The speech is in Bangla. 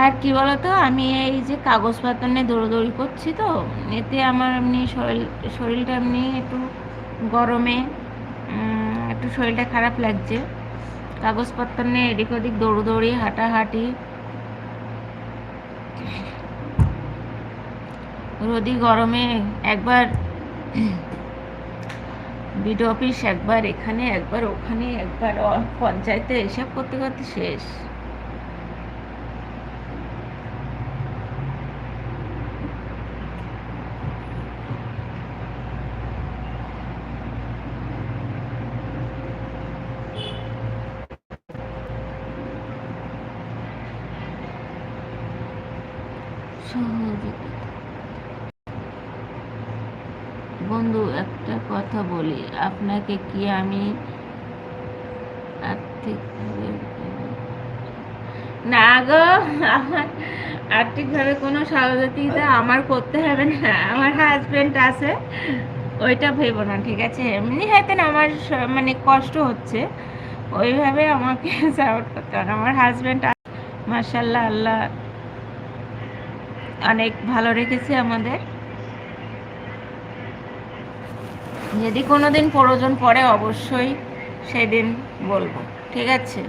আর কি বলতো, আমি এই যে কাগজপত্র নিয়ে দৌড়দৌড়ি করছি তো, এতে আমার এমনি শরীরটা এমনি একটু গরমে একটু শরীরটা খারাপ লাগছে। কাগজপত্র নিয়ে এদিক ওদিক দৌড়দৌড়ি হাঁটাহাঁটি, রোদি গরমে একবার বিডিও অফিস, একবার এখানে, একবার ওখানে, একবার পঞ্চায়েতে, এসব করতে করতে শেষ। বন্ধু, একটা কথা বলি আপনাকে, কি আমি আর্থিকভাবে, না গো, আমার আর্থিকভাবে কোনো সহযোগিতা আমার করতে হবে না, আমার হাজবেন্ড আছে, ওইটা ভেবো না, ঠিক আছে? এমনি হয়তো না আমার মানে কষ্ট হচ্ছে, ওইভাবে আমাকে সাপোর্ট করতে হবে না। আমার হাজবেন্ড মাশাল্লাহ, আল্লাহ অনেক ভালো রেখেছে আমাদের। যদি কোনো দিন প্রয়োজন পড়ে অবশ্যই সেদিন বলবো, ঠিক আছে?